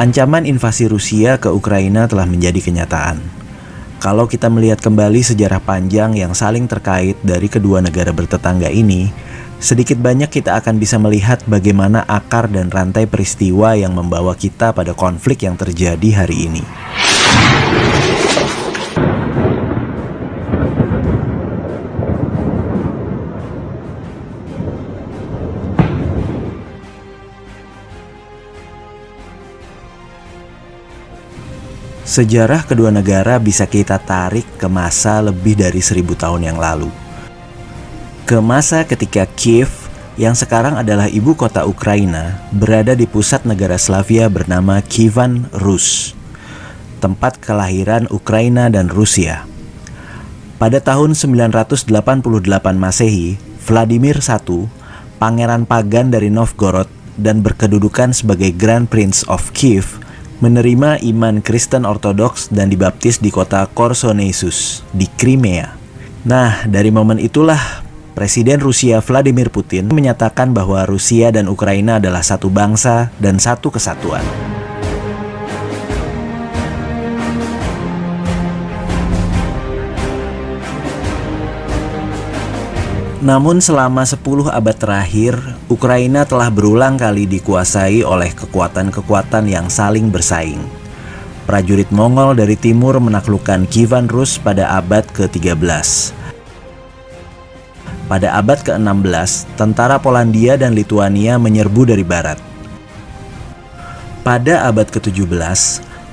Ancaman invasi Rusia ke Ukraina telah menjadi kenyataan. Kalau kita melihat kembali sejarah panjang yang saling terkait dari kedua negara bertetangga ini, sedikit banyak kita akan bisa melihat bagaimana akar dan rantai peristiwa yang membawa kita pada konflik yang terjadi hari ini. Sejarah kedua negara bisa kita tarik ke masa lebih dari 1000 tahun yang lalu. Ke masa ketika Kiev, yang sekarang adalah ibu kota Ukraina, berada di pusat negara Slavia bernama Kievan Rus, tempat kelahiran Ukraina dan Rusia. Pada tahun 988 Masehi, Vladimir I, pangeran pagan dari Novgorod dan berkedudukan sebagai Grand Prince of Kiev, menerima iman Kristen Ortodoks dan dibaptis di kota Korsonesus di Crimea. Nah, dari momen itulah Presiden Rusia Vladimir Putin menyatakan bahwa Rusia dan Ukraina adalah satu bangsa dan satu kesatuan. Namun selama 10 abad terakhir, Ukraina telah berulang kali dikuasai oleh kekuatan-kekuatan yang saling bersaing. Prajurit Mongol dari timur menaklukkan Kievan Rus pada abad ke-13. Pada abad ke-16, tentara Polandia dan Lituania menyerbu dari barat. Pada abad ke-17,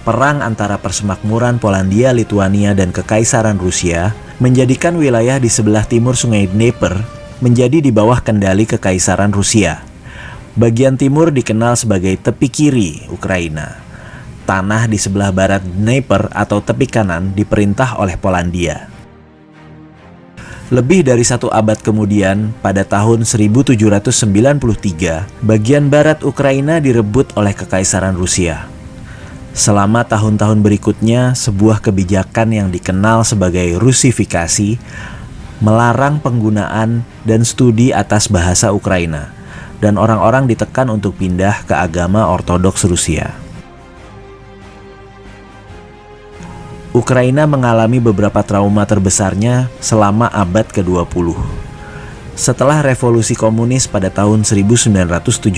perang antara Persemakmuran Polandia, Lituania, dan Kekaisaran Rusia menjadikan wilayah di sebelah timur Sungai Dnieper menjadi di bawah kendali Kekaisaran Rusia. Bagian timur dikenal sebagai tepi kiri Ukraina. Tanah di sebelah barat Dnieper atau tepi kanan diperintah oleh Polandia. Lebih dari 1 abad kemudian, pada tahun 1793, bagian barat Ukraina direbut oleh Kekaisaran Rusia. Selama tahun-tahun berikutnya, sebuah kebijakan yang dikenal sebagai Rusifikasi melarang penggunaan dan studi atas bahasa Ukraina, dan orang-orang ditekan untuk pindah ke agama Ortodoks Rusia. Ukraina mengalami beberapa trauma terbesarnya selama abad ke-20. Setelah revolusi komunis pada tahun 1917,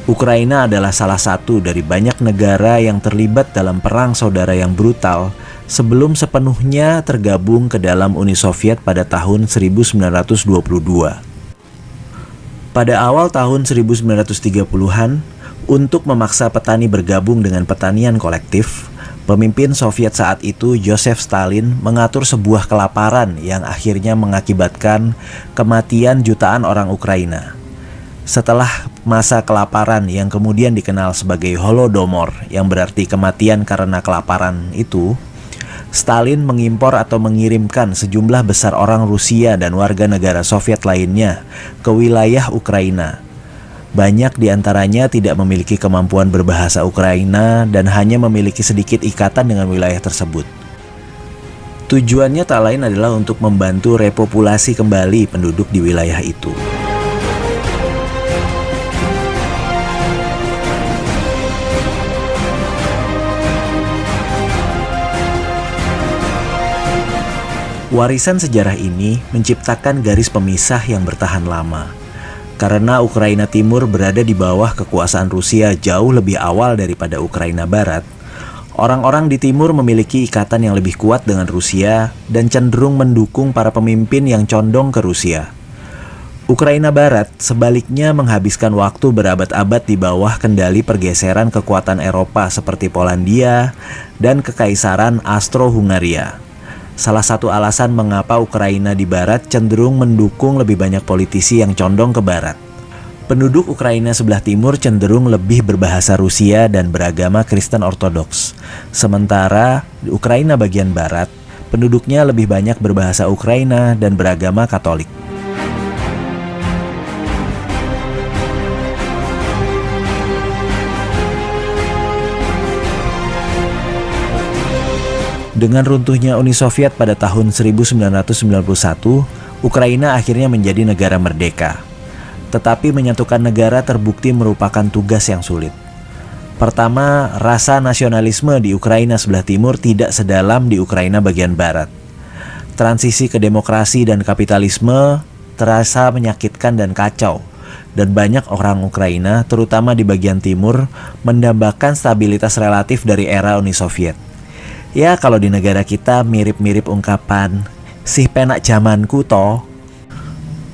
Ukraina adalah salah satu dari banyak negara yang terlibat dalam perang saudara yang brutal sebelum sepenuhnya tergabung ke dalam Uni Soviet pada tahun 1922. Pada awal tahun 1930-an, untuk memaksa petani bergabung dengan pertanian kolektif, pemimpin Soviet saat itu, Joseph Stalin, mengatur sebuah kelaparan yang akhirnya mengakibatkan kematian jutaan orang Ukraina. Setelah masa kelaparan yang kemudian dikenal sebagai Holodomor, yang berarti kematian karena kelaparan itu, Stalin mengimpor atau mengirimkan sejumlah besar orang Rusia dan warga negara Soviet lainnya ke wilayah Ukraina. Banyak di antaranya tidak memiliki kemampuan berbahasa Ukraina dan hanya memiliki sedikit ikatan dengan wilayah tersebut. Tujuannya tak lain adalah untuk membantu repopulasi kembali penduduk di wilayah itu. Warisan sejarah ini menciptakan garis pemisah yang bertahan lama. Karena Ukraina Timur berada di bawah kekuasaan Rusia jauh lebih awal daripada Ukraina Barat, orang-orang di timur memiliki ikatan yang lebih kuat dengan Rusia dan cenderung mendukung para pemimpin yang condong ke Rusia. Ukraina Barat sebaliknya menghabiskan waktu berabad-abad di bawah kendali pergeseran kekuatan Eropa seperti Polandia dan Kekaisaran Austro-Hungaria. Salah satu alasan mengapa Ukraina di barat cenderung mendukung lebih banyak politisi yang condong ke barat. Penduduk Ukraina sebelah timur cenderung lebih berbahasa Rusia dan beragama Kristen Ortodoks. Sementara di Ukraina bagian barat, penduduknya lebih banyak berbahasa Ukraina dan beragama Katolik. Dengan runtuhnya Uni Soviet pada tahun 1991, Ukraina akhirnya menjadi negara merdeka. Tetapi menyatukan negara terbukti merupakan tugas yang sulit. Pertama, rasa nasionalisme di Ukraina sebelah timur tidak sedalam di Ukraina bagian barat. Transisi ke demokrasi dan kapitalisme terasa menyakitkan dan kacau, dan banyak orang Ukraina, terutama di bagian timur, mendambakan stabilitas relatif dari era Uni Soviet. Ya, kalau di negara kita mirip-mirip ungkapan, "Sih penak zamanku toh."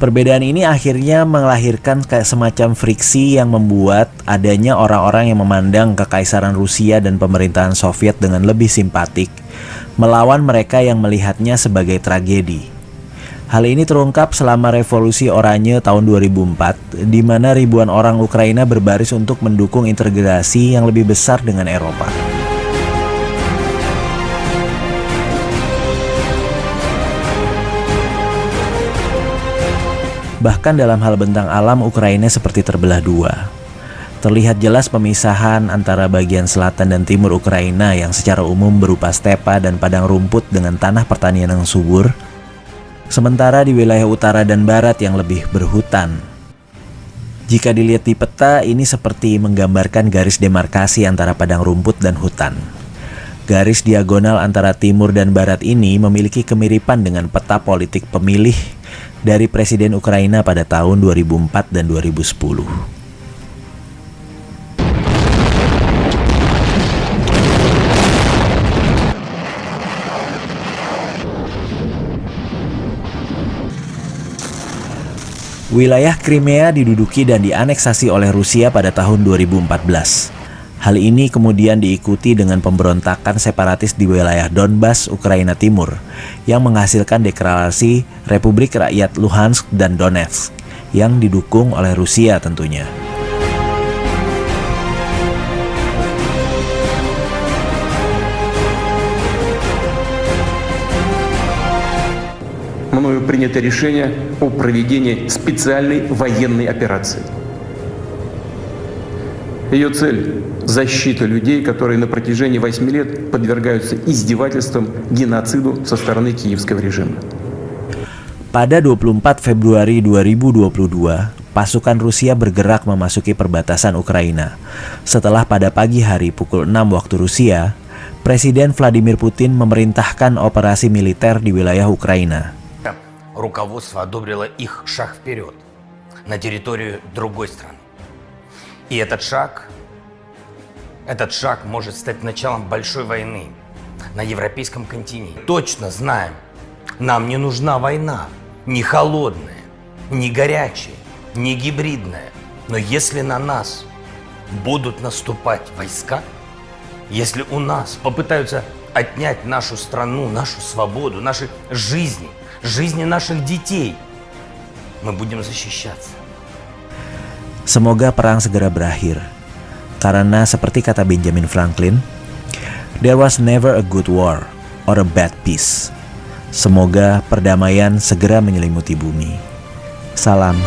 Perbedaan ini akhirnya melahirkan kayak semacam friksi yang membuat adanya orang-orang yang memandang kekaisaran Rusia dan pemerintahan Soviet dengan lebih simpatik, melawan mereka yang melihatnya sebagai tragedi. Hal ini terungkap selama Revolusi Oranye tahun 2004, di mana ribuan orang Ukraina berbaris untuk mendukung integrasi yang lebih besar dengan Eropa. Bahkan dalam hal bentang alam, Ukraina seperti terbelah dua. Terlihat jelas pemisahan antara bagian selatan dan timur Ukraina yang secara umum berupa stepa dan padang rumput dengan tanah pertanian yang subur, sementara di wilayah utara dan barat yang lebih berhutan. Jika dilihat di peta, ini seperti menggambarkan garis demarkasi antara padang rumput dan hutan. Garis diagonal antara timur dan barat ini memiliki kemiripan dengan peta politik pemilih dari Presiden Ukraina pada tahun 2004 dan 2010. Wilayah Crimea diduduki dan dianeksasi oleh Rusia pada tahun 2014. Hal ini kemudian diikuti dengan pemberontakan separatis di wilayah Donbas, Ukraina Timur, yang menghasilkan deklarasi Republik Rakyat Luhansk dan Donetsk, yang didukung oleh Rusia tentunya. Мною принято решение о проведении специальной военной операции. Ее цель – защита людей, которые на протяжении 8 лет подвергаются издевательствам, геноциду со стороны киевского режима. Pada 24 Februari 2022, pasukan Rusia bergerak memasuki perbatasan Ukraina. Setelah pada pagi hari pukul 6 waktu Rusia, Presiden Vladimir Putin memerintahkan operasi militer di wilayah Ukraina. Руководство одобрило их шаг вперед на территорию другой страны. И этот шаг может стать началом большой войны на европейском континенте. Точно знаем, нам не нужна война, не холодная, не горячая, не гибридная. Но если на нас будут наступать войска, если у нас попытаются отнять нашу страну, нашу свободу, наши жизни, жизни наших детей, мы будем защищаться. Semoga perang segera berakhir, karena seperti kata Benjamin Franklin, "There was never a good war or a bad peace." Semoga perdamaian segera menyelimuti bumi. Salam.